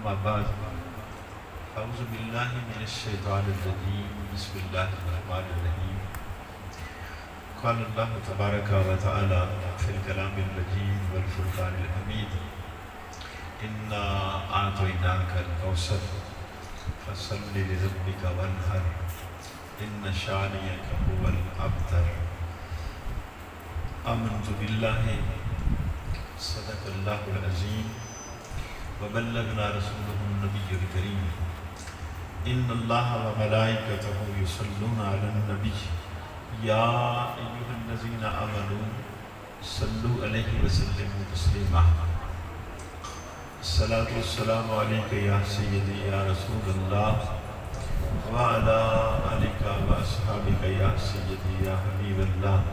اما بعد اعوذ باللہ من الشیطان الرجیم بسم اللہ الرحمن الرحیم قال اللہ تبارک و تعالی فی الکلام المجید والفرقان الحمید انا اعطیناک الکوثر فصل لربک وانحر ان شانئک هو الابتر آمنت باللہ صدق اللہ العظیم وبلغنا رسوله النبی الکریم ان اللہ وملائکتہ یصلون علی النبی یا ایہا الذین آمنوا صلوا علیہ وسلموا تسلیما الصلاۃ والسلام علیک یا سیدی یا رسول اللہ وعلی آلک واصحابک یا سیدی یا حبیب اللہ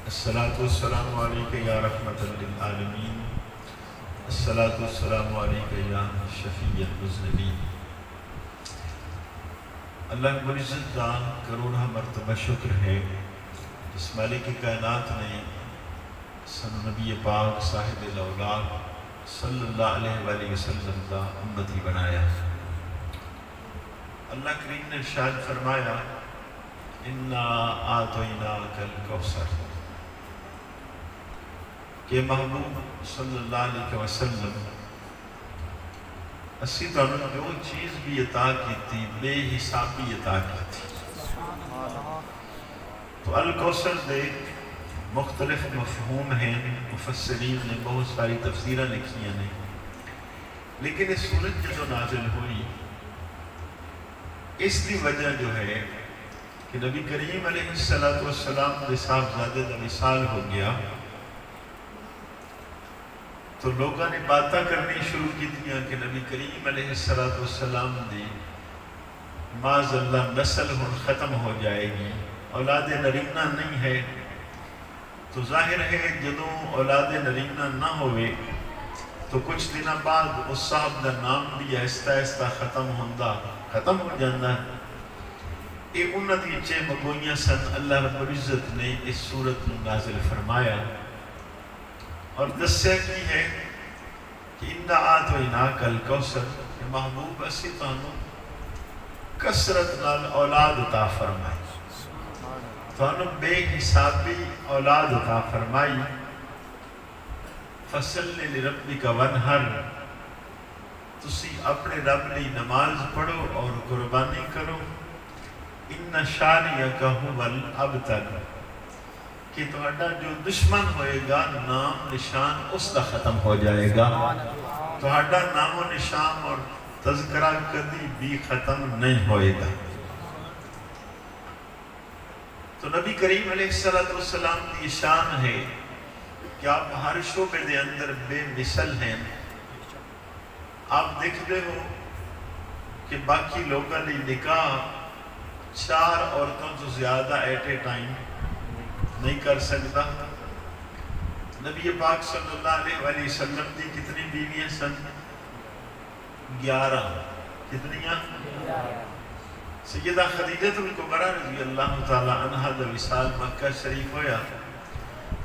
الصلاۃ والسلام علیک یا رحمۃ للعالمین الصلاۃ والسلام علیک یا شفیع المذنبین۔ اللہ رب العزت کا کروڑہ مرتبہ شکر ہے جس مالک کائنات نے سن نبی پاک صاحب الاولاد صلی اللہ علیہ وآلہ وسلم کا امتی بنایا۔ اللہ کریم نے ارشاد فرمایا انا اعطیناک الکوثر کہ محبوب صلی اللہ علیہ وسلم اسی طرح جو چیز بھی عطا کی تھی بے حسابی عطا کی تھی۔ تو الکوثر دے مختلف مفہوم ہیں، مفسرین نے بہت ساری تفسیریں لکھی ہیں، لیکن اس سورت جو نازل ہوئی اس کی وجہ جو ہے کہ نبی کریم علیہ السلام دے صاحبزادے دا وصال ہو گیا تو لوگوں نے باتیں کرنی شروع کی دیا کہ نبی کریم علیہ السلام دی معاذ اللہ نسل ختم ہو جائے گی، اولاد نرینہ نہیں ہے۔ تو ظاہر ہے جدوں اولاد نرینہ نہ ہوئے تو کچھ دن بعد اس صاحب دا نام بھی آہستہ آہستہ ختم ہو جانا ہے۔ یہ انہاں دی چے مگوئیاں سن۔ اللہ رب العزت نے اس سورت میں نازل فرمایا اور دسیا کی ہے کہ انا اعطیناک الکوثر کہ محبوب اسی تانوں کثرت نال اولاد عطا فرمائی، تانوں بے حسابی اولاد عطا فرمائی۔ فصل لربک وانحر تسی اپنے رب لئی نماز پڑھو اور قربانی کرو۔ ان شانئک هو الابتر کہ تہاڈا جو دشمن ہوئے گا نام نشان اس کا ختم ہو جائے گا، تہاڈا نام و نشان اور تذکرہ کبھی بھی ختم نہیں ہوئے گا۔ تو نبی کریم علیہ السلام کی شان ہے کہ آپ ہر شعبے دے اندر بے مثل ہیں۔ آپ دیکھتے ہو کہ باقی لوگوں نے نکاح 4 عورتوں تو زیادہ ایٹ اے ٹائم نہیں کر سکتا۔ نبی پاک صلی اللہ علیہ وآلہ وسلم کی کتنی بیویاں سن؟ 11۔ کتنیاں؟ سیدہ خدیجہ الکبریٰ رضی اللہ تعالی عنہ دا وصال مکہ شریف ہویا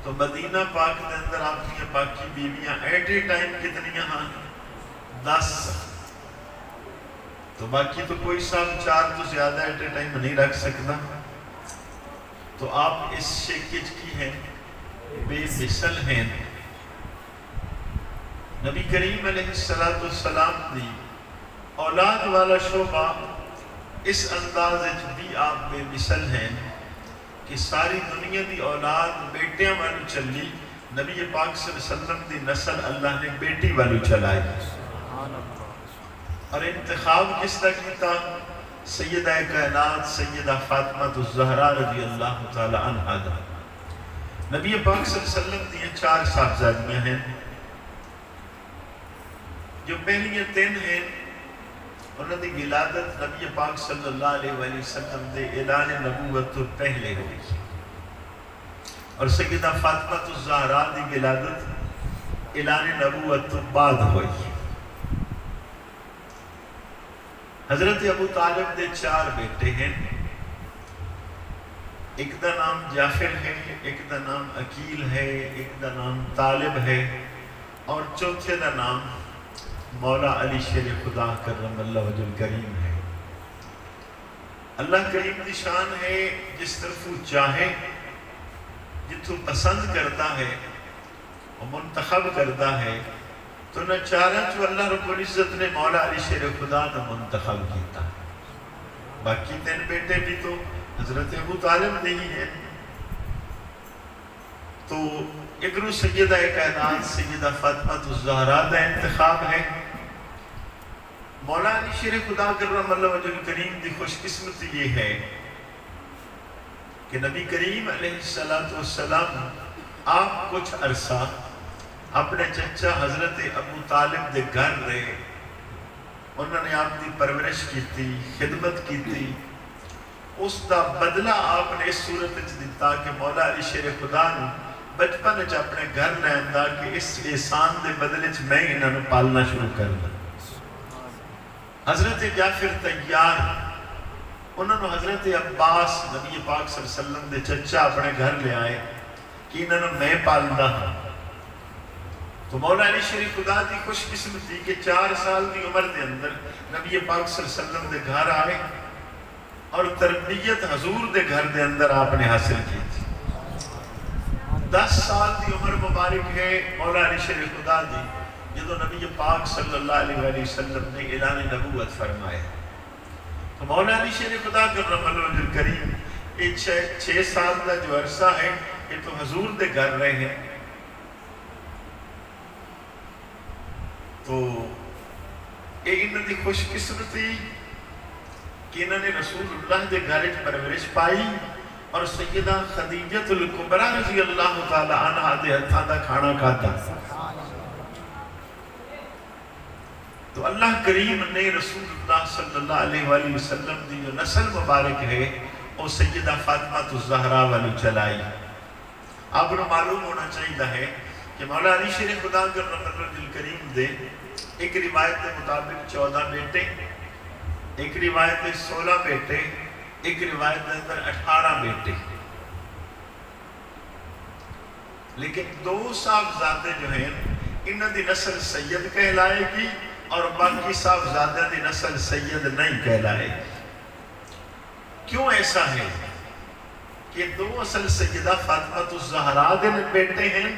تو مدینہ پاک دے اندر آپ کی باقی بیویاں ایٹ اے ٹائم کتنیاں ہاں؟ 10۔ تو باقی تو کوئی صاحب 4 تو زیادہ ایٹ اے ٹائم نہیں رکھ سکتا۔ تو آپ اس شکج کی ہیں، بے مثل ہیں۔ نبی کریم علیہ السلام دی اولاد والا شعبہ اس انداز بھی آپ بے مثل ہیں کہ ساری دنیا دی اولاد بیٹیاں والو چلی، نبی پاک صلی اللہ علیہ وسلم دی نسل اللہ نے بیٹی والو چلائی۔ اور انتخاب کس طرح کیتا؟ سیدہ کائنات سیدہ فاطمہ الزہرا رضی اللہ تعالی عنہ دا۔ نبی پاک صلی اللہ علیہ وسلم دی 4 صاحبزادیاں ہیں، جو پہلی 3 ہیں انہوں نے ولادت نبی پاک صلی اللہ علیہ وآلہ وسلم دے اعلان نبوت تو پہلے ہوئی، اور سیدہ فاطمہ الزہرا دی ولادت اعلان نبوت تو بعد ہوئی۔ حضرت ابو طالب دے 4 بیٹے ہیں، ایک دا نام جعفر ہے، ایک دا نام عقیل ہے، ایک دا نام طالب ہے اور چوتھے دا نام مولا علی شیر خدا کرم اللہ وجہ کریم ہے۔ اللہ کریم دی شان ہے جس طرف وہ چاہے جتوں پسند کرتا ہے اور منتخب کرتا ہے تو نہ چارہ جو اللہ رب العزت نے مولا علی شیر خدا نہ منتخب کیتا ہے۔ باقی 3 بیٹے بھی تو حضرت ابو طالب نہیں ہیں، تو اگرو سیدہ کائنات سیدہ فاطمہ الزہرا کا انتخاب ہے۔ مولا علی شیر خدا کرم اللہ وجہ کریم دی خوش قسمتی یہ ہے کہ نبی کریم علیہ السلام آپ کچھ عرصہ اپنے چچا حضرت ابو طالب دے گھر رہے، انہوں نے آپ دی پرورش کی تھی، خدمت کی تھی، اس دا بدلہ آپ نے اس صورت دیتا کہ مولا علی شیر خدا نے بچپن اپنے گھر لے آندا کہ اس احسان دے بدلے میں انہوں نے پالنا شروع کر دیا۔ حضرت جعفر طیار انہوں نے حضرت عباس نبی پاک صلی اللہ علیہ وسلم دے چچا اپنے گھر لے آئے کہ انہوں نے میں پالنا ہوں۔ تو مولا علی شیر خدا دی خوش قسمتی کہ 4 سال دی عمر دے اندر نبی پاک صلی اللہ علیہ وسلم دے گھر آئے اور تربیت حضور دے گھر دے اندر آپ نے حاصل کی تھی۔ 10 سال دی عمر مبارک ہے مولا علی شیر خدا دی جدو نبی پاک صلی اللہ علیہ وسلم نے اعلان نبوت فرمائے۔ تو مولا علی شیر خدا کرم اللہ وجہ کریم 6 سال کا جو عرصہ ہے یہ تو حضور دے گھر رہے ہیں، تو انہوں نے خوش قسمتی کہ انہوں نے رسول اللہ دے گھر پرورش پائی اور سیدہ خدیجہ الکبریٰ رضی اللہ تعالی عنہ دے ہتھاں دا کھانا کھاتا۔ تو اللہ کریم نے رسول اللہ صلی اللہ علیہ وآلہ وسلم دی جو نسل مبارک ہے وہ سیدہ فاطمہ الزہرا والی چلائی۔ آپ کو معلوم ہونا چاہیے ہے کہ مولا علی شیر خدا کرم اللہ کریم دے ایک روایت کے مطابق 14 بیٹے، ایک روایت کے 16 بیٹے، ایک روایت کے اندر 18 بیٹے، لیکن 2 صاحبزادے جو ہیں انہوں دی نسل سید کہلائے گی اور باقی صاحبزادے دی نسل سید نہیں کہلائے گی۔ کیوں ایسا ہے کہ 2 اصل سیدہ فاطمہ الزہرا دے بیٹے ہیں،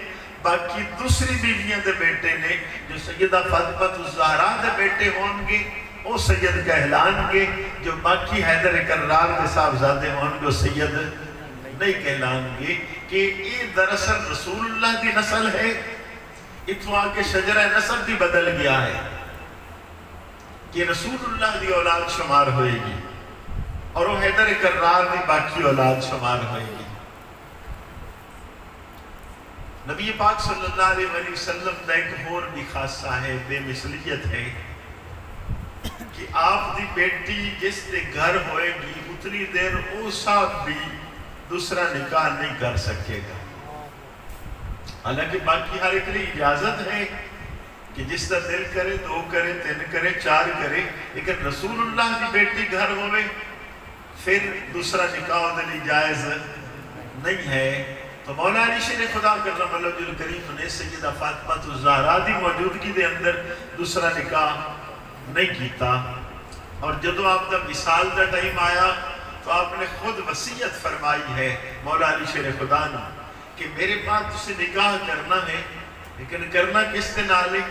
باقی دوسری بیویاں دے بیٹے نے جو سیدہ فاطمہ الزہرا دے بیٹے ہوں گے وہ سید کہلائیں گے، جو باقی حیدر کرار دے صاحبزادے ہوں گے وہ سید نہیں کہلائیں گے۔ کہ یہ دراصل رسول اللہ دی نسل ہے، اتو آکے شجرہ نسل بھی بدل گیا ہے کہ رسول اللہ دی اولاد شمار ہوئے گی اور وہ حیدر کرار دی باقی اولاد شمار ہوئے گی۔ نبی پاک صلی اللہ علیہ وآلہ وسلم دا ایک اور بھی خاصہ ہے، بے مثلیت ہے کہ آپ دی بیٹی جس دے گھر ہوئے گی اتنی دیر او صاحب بھی دوسرا نکاح نہیں کر سکے گا۔ حالانکہ باقی ہر ایک لیے اجازت ہے کہ جس کا دل کرے 2 کرے 3 کرے 4 کرے، لیکن رسول اللہ کی بیٹی گھر ہوئے پھر دوسرا نکاح دلی جائز نہیں ہے۔ تو مولا علی شیر خدا کرم اللہ وجہ کریم نے سیدہ فاطمہ الزہرا دی موجودگی دے اندر دوسرا نکاح نہیں کیتا، اور جدو آپ دا وصال دا ٹائم آیا تو آپ نے خود وصیت فرمائی ہے مولا علی شیر خدا نے کہ میرے پاس تسے نکاح کرنا ہے، لیکن کرنا کس دے نال ہے؟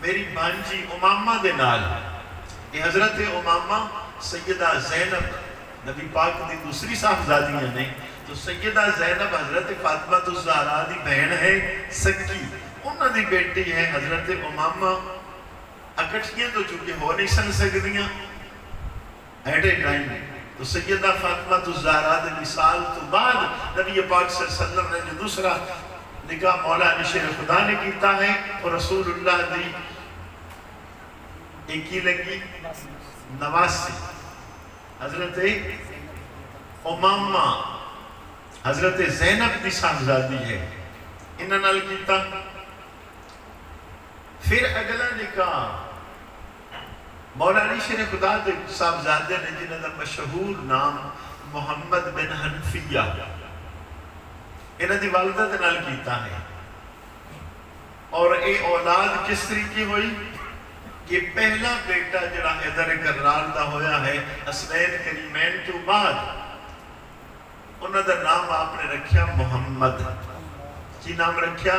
میری بانجی امامہ دے نال۔ یہ حضرت امامہ سیدہ زینب نبی پاک دی دوسری صاحبزادیاں نے، تو سیدہ زینب حضرت فاطمہ الزہرا دی بہن ہے سکی، انہوں دی بیٹی ہے حضرت امامہ۔ اکٹھیاں تو چونکہ ہو نہیں سن سکدیاں ایٹ اے ٹائم، تو سیدہ فاطمہ الزہرا دے وصال تو بعد نبی پاک صلی اللہ علیہ وسلم نے جو دوسرا نکاح مولا علی شیر خدا نے کیتا ہے اور رسول اللہ دی ایک ہی لگی نواسی حضرت امامہ حضرت زینب دی صاحبزادی ہے، انہاں نال کیتا۔ پھر اگلا نکاح مولا علی شیر خدا دے صاحبزادے نے جنہاں دا مشہور نام محمد بن حنفیہ، انہاں دی والدہ دے نال کیتا ہے، اور اے اولاد کس طریقے ہوئی؟ کہ پہلا بیٹا جڑا حیدر کرار دا ہویا ہے حسنین کریمین تو بعد انہوں دا نام آپ نے رکھیا محمد. کی نام رکھیا؟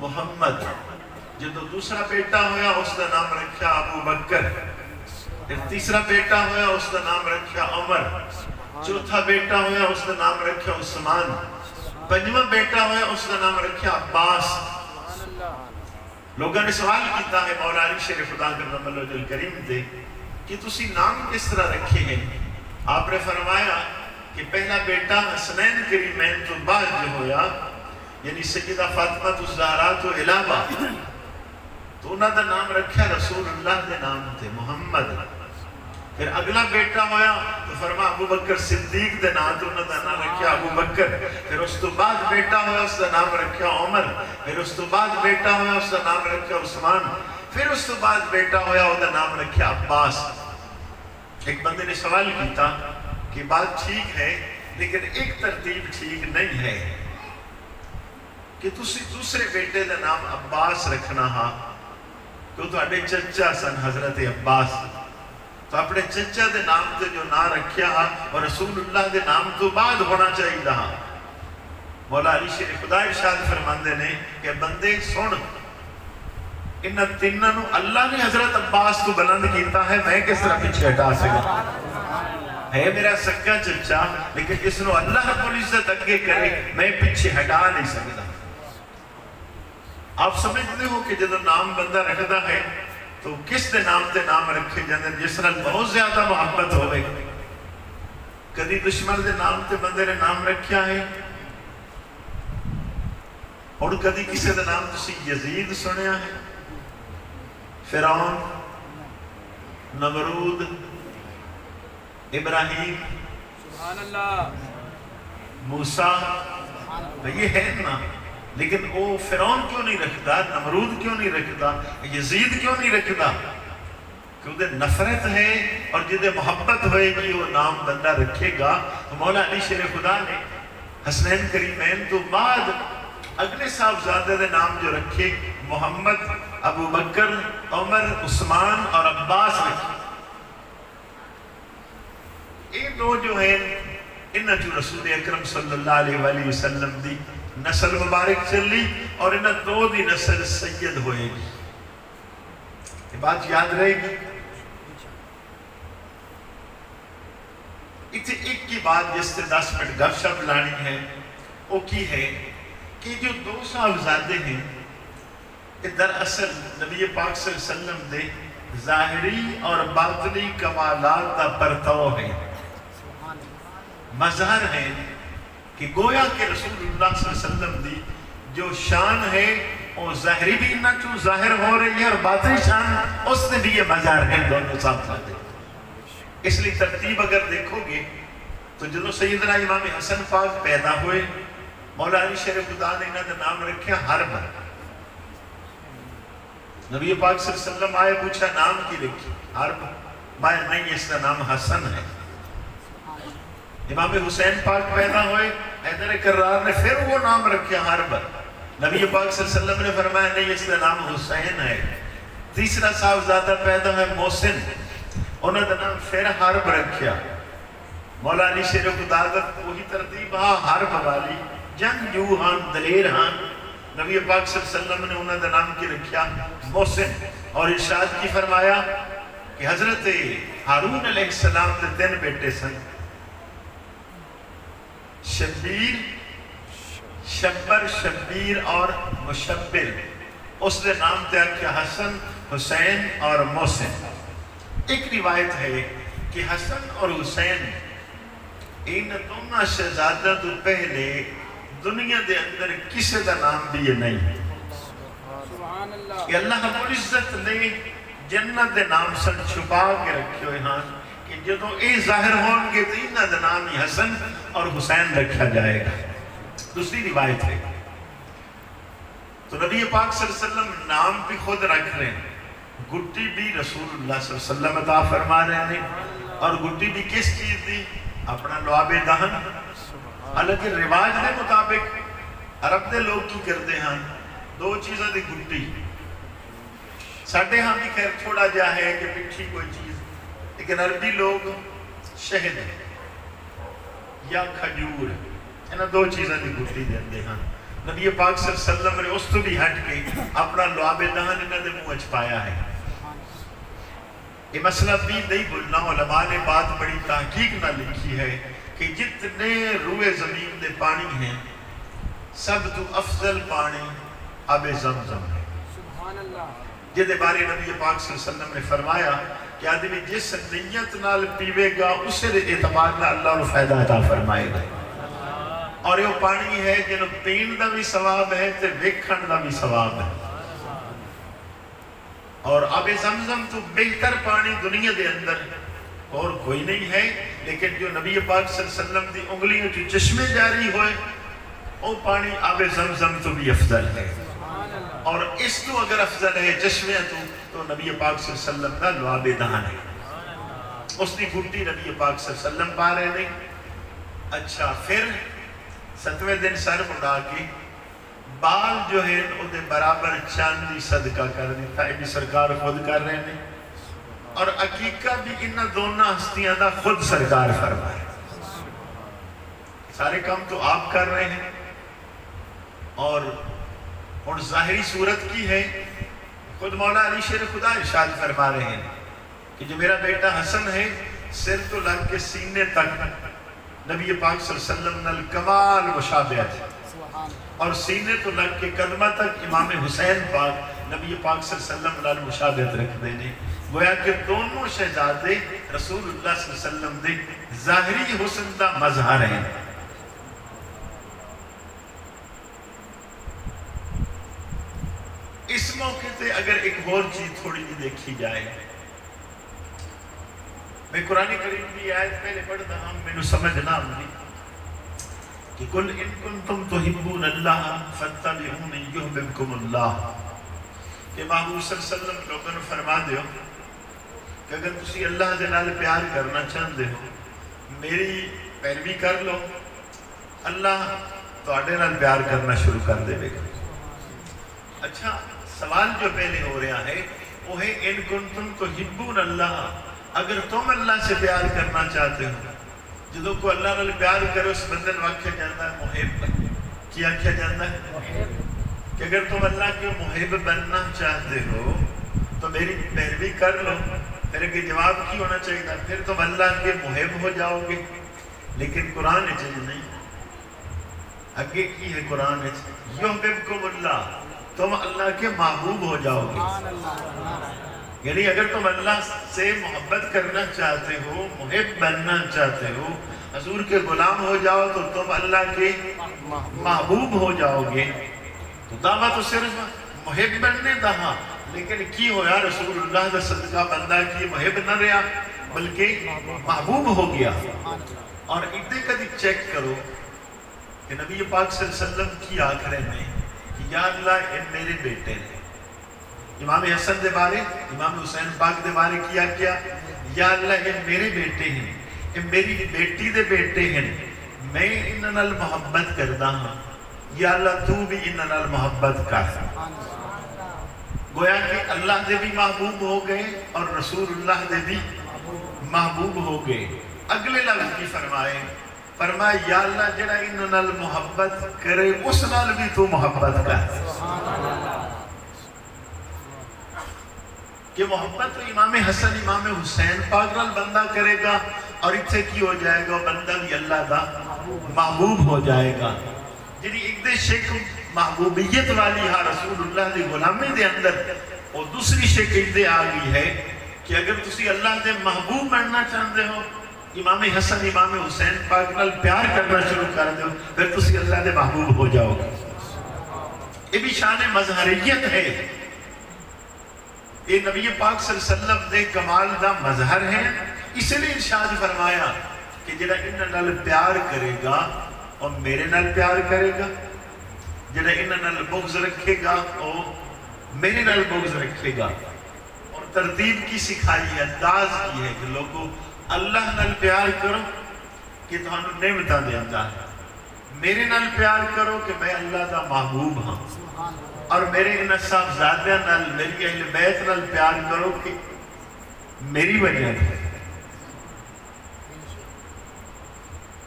محمد. جدو دوسرا بیٹا ہویا اس دا نام رکھیا ابو بکر. پھر تیسرا بیٹا ہویا اس دا نام رکھیا عمر. چوتھا بیٹا ہویا اس دا نام رکھیا عثمان. پنجواں بیٹا ہویا اس دا نام رکھیا عباس. لوگوں نے سوال کیتا ہے مولا علی شیر خدا کرم اللہ وجہ کریم دے کہ تسی نام کس طرح رکھے ہیں؟ آپ نے فرمایا کہ پہلا بیٹا حسنین کریمین تو بعد جو ہویا یعنی سیدہ فاطمہ الزہرا تو علاوہ تو انہوں دا نام رکھا رسول اللہ دے نام تھے محمد. پھر اگلا بیٹا ہویا تو فرما ابو بکر صدیق دے نام تو انہوں دا نام رکھا ابو بکر. پھر اس تو بعد بیٹا ہویا اس دا نام رکھا عمر. پھر اس تو بعد بیٹا ہویا اس دا نام رکھا عثمان. پھر اس تو بعد بیٹا ہویا اس دا نام رکھا عباس. ایک بندے نے سوال کیتا کہ بات ٹھیک ہے لیکن ایک ترتیب ٹھیک نہیں ہے کہ تسی دوسرے بیٹے دا نام عباس رکھنا ہاں تو اڈے چچا سن حضرت عباس تو اپنے چچا دے نام تے جو نام رکھیا اور رسول اللہ دے نام تو بعد ہونا چاہیے دا. مولا علی شیر خدا ارشاد فرماندے نے کہ بندے سن ان تینوں اللہ نے حضرت عباس تو بلند کیتا ہے میں کس طرح پیچھے ہٹا سکتا ہے میرا سکا چچا لیکن اس نو اللہ رب العزت اگے کرے میں پیچھے ہٹا نہیں سکتا. آپ سمجھتے ہو کہ جب نام بندہ رکھتا ہے تو کس دے نام تے نام رکھے جاندے جس طرح بہت زیادہ محبت ہوئے. کدی دشمن دے نام تے بندے نے نام رکھیا ہے اور کدی کسی دے نام تسی یزید سنیا ہے. فرعون، نمرود، ابراہیم، سبحان اللہ، موسیٰ یہ ہے نا لیکن وہ فرعون کیوں نہیں رکھتا، نمرود کیوں نہیں رکھتا، یزید کیوں نہیں رکھتا؟ کیونکہ نفرت ہے اور جدے محبت ہوئے گی وہ نام بندہ رکھے گا. تو مولا علی شیر خدا نے حسنین کریمین تو بعد اگلے صاحبزادے دے نام جو رکھے محمد، ابو بکر، عمر، عثمان اور عباس رکھے. یہ دو جو ہیں انہاں جو رسول اکرم صلی اللہ علیہ وآلہ وسلم دی نسل مبارک چلی اور انہاں دو دی نسل سید ہوئے گی. یہ بات یاد رہے گی. اتنے ایک کی بات جس سے 10 منٹ گپ شپ لانی ہے وہ کی ہے کہ جو دو صاحبزادے ہیں دراصل نبی پاک صلی اللہ علیہ وسلم دے ظاہری اور باطنی کمالات دا پرتو ہے، مظہر ہے کہ گویا کہ رسول اللہ صلی اللہ علیہ وسلم دی جو شان ہے وہ ظاہری بھی نہ چون ظاہر ہو رہی ہے اور باطنی شان اس نے بھی یہ مظہر ہے دونوں صاحبزادے. اس لیے ترتیب اگر دیکھو گے تو جدو سیدنا امام حسن پاک پیدا ہوئے مولا علی شیر خدا نے انہوں نے نام رکھا حرب. نبی پاک صلی اللہ علیہ وسلم آئے پوچھا نام کی رکھی حرب، میں نہیں اس کا نام حسن ہے. امام حسین پاک پیدا ہوئے حیدر کرار نے پھر وہ نام رکھا حرب. نبی پاک صلی اللہ علیہ وسلم نے فرمایا نہیں اس کا نام حسین ہے. تیسرا صاحبزادہ پیدا ہے محسن، انہوں نے نام پھر حرب رکھیا. مولا علی شیر خدا وہی ترتیب حرب والی جنگ جو ہاں دلیر ہاں. نبی پاک صلی اللہ علیہ وسلم نے انہوں نے نام کی رکھیا محسن اور ارشاد کی فرمایا کہ حضرت ہارون علیہ السلام نے 3 بیٹے سن، شبیر، شبر، شبیر اور مشبر. اس نے نام دیا کہ حسن، حسین اور محسن. ایک روایت ہے کہ حسن اور حسین ان دونوں شہزادہ تو پہلے دنیا دے اندر کسی دا نام بھی نہیں. سبحان اللہ، کہ اللہ رب العزت نے جنت دے نام سن چھپا کے رکھے ہوئے ہاں کہ جدو اے ظاہر ہوں گے تو انہاں دا نام ہی حسن اور حسین رکھا جائے گا. دوسری روایت ہے تو نبی پاک صلی اللہ علیہ وسلم نام بھی خود رکھ رہے ہیں. گٹی بھی رسول اللہ صلی اللہ علیہ وسلم عطا فرما رہے ہیں اور گٹی بھی کس چیز دی؟ اپنا لعاب دہن. حالانکہ رواج دے مطابق عرب دے لوگ کی کرتے ہیں 2 چیزیں دی گٹی، ساڈے ہاں بھی خیر تھوڑا جا ہے کہ پٹھی کوئی چیز، لیکن عربی لوگ شہد یا کھجور انہاں دو چیزاں دی گٹی دیندے ہیں۔ نبی پاک صلی اللہ علیہ وسلم نے اس تو بھی ہٹ کے اپنا لعاب دہن انہاں دے منہ وچ پایا ہے۔ یہ مسئلہ بھی نہیں بھولنا، علماء نے بات بڑی تحقیق نہ لکھی ہے کہ جتنے روئے زمین دے پانی ہیں سب تو افضل پانی آب زمزم ہے۔ سبحان اللہ۔ جدے بارے نبی پاک صلی اللہ علیہ وسلم نے فرمایا کہ آدمی جس نیت نال پیوے گا اسے اعتبار نہ اللہ انہوں فائدہ عطا فرمائے گا۔ اور یہ پانی ہے جنہوں پین دا بھی ثواب ہے تے ویکھن دا بھی ثواب ہے۔ اور آب زمزم تو بہتر پانی دنیا دے اندر اور کوئی نہیں ہے، لیکن جو نبی پاک صلی اللہ علیہ وسلم دی انگلیوں جو چشمے جاری ہوئے وہ پانی آب زمزم تو بھی افضل ہے۔ اور اس تو اگر افضل ہے چشمے تو نبی پاک صلی اللہ علیہ وسلم کا لعاب دہن ہے، اس نے گھٹی نبی پاک صلی اللہ علیہ وسلم پا رہے نہیں۔ اچھا پھر 7ویں دن سر مڑا کے بال جو ہے ان دے برابر چاندی صدقہ کر دیتا ہے، بھی سرکار خود کر رہے ہیں، اور عقیقہ بھی انہاں دونوں ہستیاں دا خود سرکار فرمائے۔ سارے کام تو آپ کر رہے ہیں، اور ظاہری صورت کی ہے خود مولا علی شیر خدا ارشاد فرما رہے ہیں کہ جو میرا بیٹا حسن ہے سر تو لگ کے سینے تک نبی پاک صلی اللہ علیہ وسلم نال کمال مشابہت ہے، اور سینے تو لگ کے قدمہ تک امام حسین پاک نبی پاک صلی اللہ علیہ وسلم نال مشابہت رکھ دینے، گویا کہ دونوں شہزادے رسول اللہ صلی اللہ علیہ وسلم دے ظاہری حسن دا مظہر ہیں۔ اس موقع تے اگر ایک اور چیز تھوڑی بھی دیکھی جائے، میں قرآن کریم کی آیت پہلے پڑھتا ہوں، میں نے سمجھنا ہوگی کہ قُلْ إِن كُنْتُمْ تُحِبُّونَ اللَّهَ فَاتَّبِعُونِي يُحْبِبْكُمُ اللَّهُ، کہ محبوب صلی اللہ علیہ وسلم لوگوں نے فرما دیو کہ اگر تسی اللہ دے نال پیار کرنا چاہتے ہو میری پیروی کر لو، اللہ تواڈے نال پیار کرنا شروع کر دے گا۔ اچھا سوال جو پہلے ہو رہا ہے وہ ہے ان کنتم تحبون اللہ، اگر تم اللہ سے پیار کرنا چاہتے ہو، جدو کو اللہ نال پیار کرے اس بندے نوں آکھیا جاندا ہے محب، کیا آکھیا جاندا ہے محب، کہ اگر تم اللہ کے محب بننا چاہتے ہو تو میری پیروی کر لو۔ پھر کہ جواب کی ہونا چاہیے، پھر تم اللہ کے محب ہو جاؤ گے، لیکن قرآن چیز نہیں، اگے کی ہے قرآن یحببکم اللہ، تم اللہ کے محبوب ہو جاؤ گے۔ یعنی اگر تم اللہ سے محبت کرنا چاہتے ہو، محب بننا چاہتے ہو، حضور کے غلام ہو جاؤ تو تم اللہ کے محبوب ہو جاؤ گے۔ تو دعویٰ تو صرف محب بننے دا، لیکن کی ہویا رسول اللہ دا صدقہ بندہ کی محب نہ رہا بلکہ محبوب ہو گیا۔ اور ادھے کدی چیک کرو کہ نبی پاک صلی اللہ علیہ وسلم کی آخرے میں یا اللہ اے میرے بیٹے ہیں، امام حسن دے بارے امام حسین پاک دے بارے کیا یا اللہ اے میرے بیٹے ہیں، اے میری بیٹی دے بیٹے ہیں، میں انہاں نال محبت کردا ہاں، یا اللہ تو بھی انہاں نال محبت کر۔ گویا کہ اللہ دے بھی محبوب ہو گئے اور رسول اللہ دے بھی محبوب ہو گئے۔ اگلے لفظ کی فرمائے یا اللہ جڑا انہاں نال محبت کرے اس نال بھی تو محبت کر۔ کہ محبت تو امام حسن امام حسین پاک نال بندہ کرے گا اور اتھے کی ہو جائے گا، بندہ بھی اللہ دا محبوب ہو جائے گا۔ جنہی ایک دے شک محبوبیت والی ہاں رسول اللہ دی غلامی دے اندر، اور دوسری شک ایک دے آگئی ہے کہ اگر تسی اللہ دے محبوب بننا چاہتے ہو، امام حسن امام حسین پاک نال پیار کرنا شروع کر دو، پھر تسی اللہ دے محبوب ہو جاؤ گے۔ یہ بھی شان مظہریت ہے، یہ نبی پاک صلی اللہ علیہ وسلم دے کمال دا مظہر ہے۔ اس لیے ارشاد فرمایا کہ جڑا انہاں نال پیار کرے گا اور میرے نال پیار کرے گا، جڑا انہاں نال بغض رکھے گا اور میرے نال بغض رکھے گا۔ اور ترتیب کی سکھائی ہے، انداز کی ہے کہ لوگوں اللہ نال پیار کرو کہ تمہوں نعمتاں دیندہ ہے، میرے نال پیار کرو کہ میں اللہ دا محبوب ہاں۔ اور میرے ان صاحبزادیاں نال میری اہل بیت نال پیار کرو کہ میری وجہ ہے.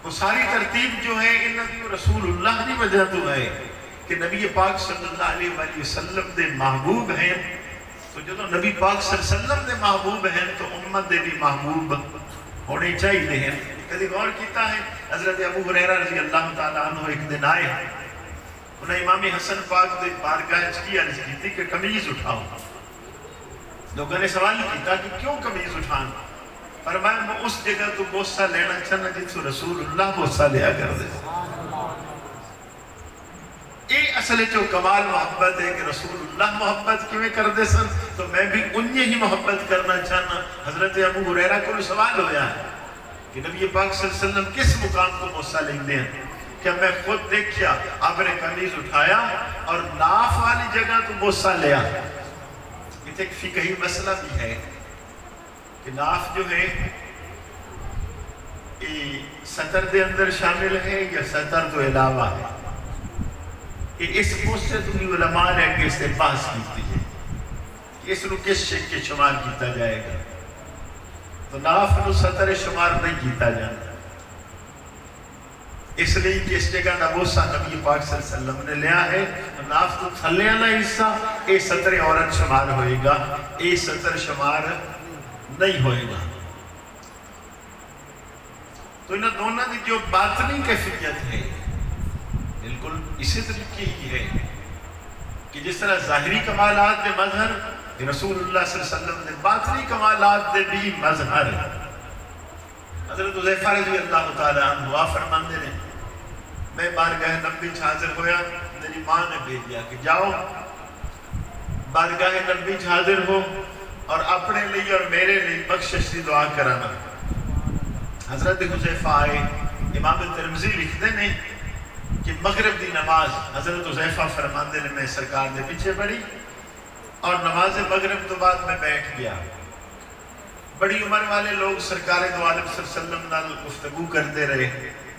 وہ ساری ترتیب جو ہے انہوں رسول اللہ کی وجہ تو ہے کہ نبی پاک صلی اللہ علیہ وآلہ وسلم دے محبوب ہیں. تو جدو نبی پاک صلی اللہ علیہ وسلم دے محبوب ہیں تو امت دے بھی محبوب ہونے چاہیے ہیں. کدی غور کیتا ہے حضرت ابو ہریرہ رضی اللہ تعالیٰ عنہ ایک دن آئے انہیں امام حسن پاک دے بارگاہ کی عرض کی تھی کہ قمیض اٹھاؤ. لوگوں نے سوال کیتا کہ کیوں قمیض اٹھانا؟ فرمایا میں اس جگہ تو بوسہ لینا چاہنا جس رسول اللہ بوسہ لیا کر دے. یہ اصل جو کمال محبت ہے کہ رسول اللہ محبت کیویں کر دے سن تو میں بھی انہیں ہی محبت کرنا چاہنا. حضرت ابو ہریرہ کو سوال ہویا ہے کہ نبی پاک صلی اللہ علیہ وسلم کس مقام کو بوسہ لیں دے ہیں؟ کہ میں خود دیکھیا آپ نے قمیض اٹھایا اور ناف والی جگہ تو بوسہ لیا. یہ ایک فقہی مسئلہ بھی ہے کہ ناف جو ہے یہ سطر دے اندر شامل ہے یا سطر تو علاوہ ہے. اس پوسٹ سے تمہیں علماء نے کہ اس سے پاس کیتی ہے کہ اس نو کس شک کے شمار کیتا جائے گا. تو ناف نو سطر شمار نہیں کیتا جانا اس لیے کہ اس جگہ نبوسہ نبی پاک صلی اللہ علیہ وسلم نے لیا ہے. ناف تو تھلے والا حصہ اے سطر عورت شمار ہوئے گا اے سطر شمار نہیں ہوئے گا. تو انہاں دونوں کی جو باطنی کیفیت ہے بالکل اسی طریقے ہی ہے کہ جس طرح ظاہری کمالات دے مظہر رسول اللہ صلی اللہ علیہ وسلم نے باطنی کمالات دے بھی مظہر. حضرت حذیفہ رضی اللہ تعالیٰ عنہ دعا فرماندے نے میں بارگاہ نبی حاضر ہویا میری ماں نے بھیج دیا کہ جاؤ بارگاہ نبی حاضر ہو اور اپنے لیے اور میرے لیے بخشش کی دعا کرانا. حضرت حذیفہ آئے امام ترمذی لکھتے ہیں کہ مغرب دی نماز حضرت حذیفہ فرماندے نے میں سرکار دے پیچھے پڑھی اور نماز مغرب تو بعد میں بیٹھ گیا. بڑی عمر والے لوگ سرکار دو عالم صلی اللہ علیہ وسلم نال گفتگو کرتے رہے.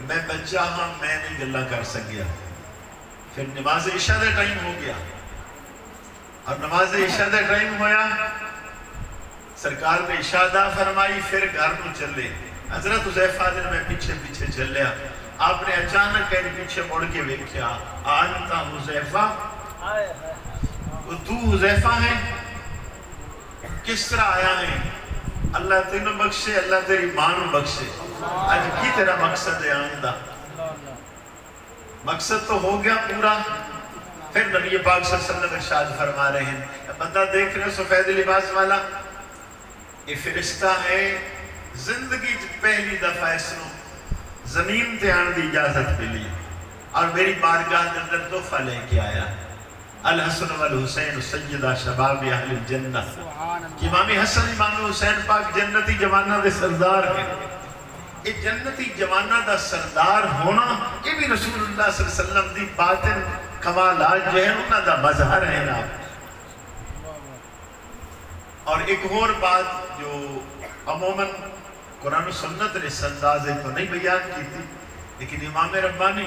میں بچہ ہاں میں نہیں گلہ کر سکیا. پھر نماز عشاء دے ٹائم ہو گیا اور نماز عشاء دے ٹائم ہویا سرکار نے عشاء ادا فرمائی پھر گھر کو چلے. حضرت حذیفہ نے میں پیچھے پیچھے چل لیا. آپ نے اچانک کہیں پیچھے مڑ کے ویکھیا آنتا حذیفہ تو حذیفہ ہے کس طرح آیا ہے؟ اللہ تینوں بخشے اللہ تیری ماں نو بخشے. آج کی تیرا مقصد ہے آئندہ مقصد تو ہو گیا پورا. پھر نبی پاک صلی اللہ علیہ وسلم ارشاد فرما رہے ہیں بندہ دیکھ رہے سفید لباس والا یہ فرشتہ ہے زندگی پہلی دفعہ اس نو زمین تے آن دی اجازت ملی اور میری بارگاہ کے اندر تحفہ لے کے آیا. الحسن والحسین سیدہ شباب اہل الجنہ کہ امام حسن امام حسین پاک جنتی جوانہ دے سردار ہیں. یہ جنتی جوانہ دا سردار ہونا یہ بھی رسول اللہ صلی اللہ علیہ وسلم دی باطن کمالات جو ہے انہاں دا مظہر ہے نا. اور ایک اور بات جو عموماً قرآن و سنت نے اس اندازے تو نہیں بیان کی تھی لیکن امام ربانی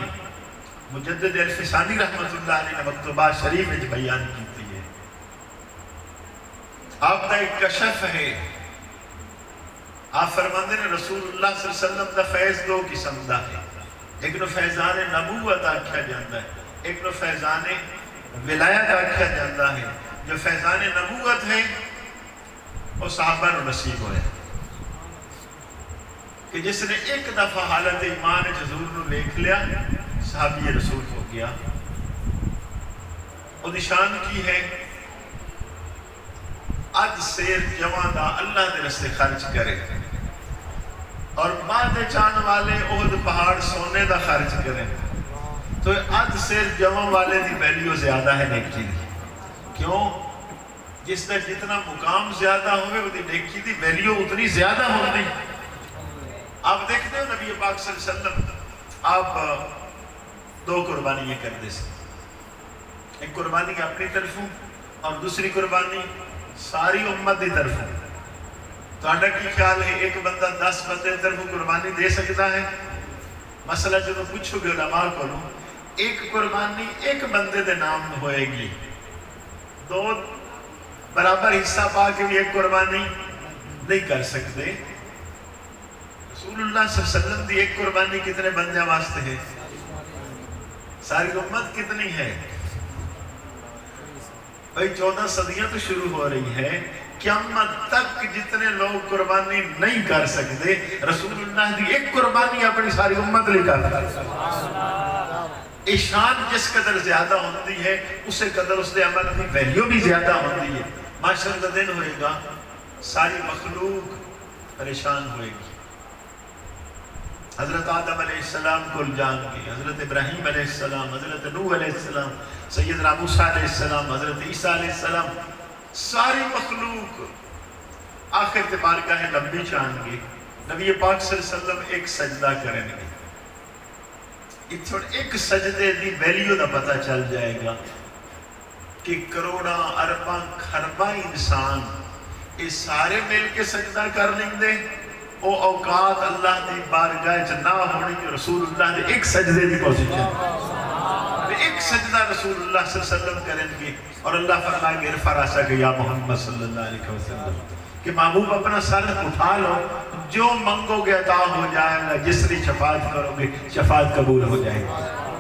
مجدد الفسانی رحمت اللہ علیہ نے مکتوبات شریف میں بیان کی تھی ہے. آپ کا ایک کشف ہے. آپ فرماندے نے رسول اللہ صلی اللہ علیہ وسلم دا فیض دو قسم دا ہے. ایک نو فیضان نبوت آکھا جاندہ ہے ایک نو فیضان ولایت آکھا جاندہ ہے. جو فیضان نبوت ہے وہ صحابہ نو نصیب ہوئے کہ جس نے ایک دفعہ حالت ایمان حضور نو دیکھ لیا صحابی رسول ہو گیا. وہ نشان کی ہے آج سیر جوان دا اللہ دے رستے خرچ کرے اور بعد چاند والے احد پہاڑ سونے دا خرچ کریں تو آج سیر جوان والے دی ویلیو زیادہ ہے نیکی دی. کیوں؟ جس نے جتنا مقام زیادہ ہوئے وہ دی نیکی دی ویلیو اتنی زیادہ ہوتی. آپ دیکھتے ہو نبی پاک صلی اللہ علیہ وسلم آپ دو قربانی یہ کر دے سکتے. ایک قربانی اپنی طرفوں اور دوسری قربانی ساری امت دی طرفوں. تو آنڈا کی خیال ہے ایک بندہ 10 بندے طرفوں قربانی دے سکتا ہے؟ مسئلہ جو پوچھو گے علماء کو ایک قربانی ایک بندے دے نام ہوئے گی دو برابر حصہ پا کے بھی ایک قربانی نہیں کر سکتے. رسول اللہ صلی اللہ علیہ وسلم دی ایک قربانی کتنے بندے واسطے ہے؟ ساری امت کتنی ہے بھائی؟ 14 صدیاں تو شروع ہو رہی ہے. قیامت تک جتنے لوگ قربانی نہیں کر سکتے، رسول اللہ دی ایک قربانی اپنی ساری امت لے کر شان جس قدر زیادہ ہوتی ہے اسے قدر اس دے عمل کی ویلیو بھی زیادہ ہوتی ہے. معاشر کا دن ہوئے گا، ساری مخلوق پریشان ہوئے گی. حضرت آدم علیہ السلام کو جان گے، حضرت ابراہیم علیہ السلام، حضرت نوح علیہ السلام، سیدنا موسیٰ علیہ السلام، حضرت عیسیٰ علیہ السلام، ساری مخلوق آخر تبارگاہ نبی جان گے. نبی پاک صلی اللہ علیہ وسلم ایک سجدہ کریں گے. ایک سجدے دی ویلیو دا پتہ چل جائے گا کہ کروڑا ارباں خرباں انسان یہ سارے مل کے سجدہ کر لیں گے. او اوقات اللہ دی بارگاہ نہ ہونے کی رسول اللہ نے ایک سجدے دی پوزیشن، ایک سجدہ رسول اللہ صلی اللہ علیہ وسلم کریں گے. اور اللہ فرمائے گے ارفع راسک یا محمد صلی اللہ علیہ وسلم کہ محبوب اپنا سر اٹھا لو، جو منگو گے عطا ہو جائے گا، جس کی شفاعت کرو گے شفاعت قبول ہو جائے گی.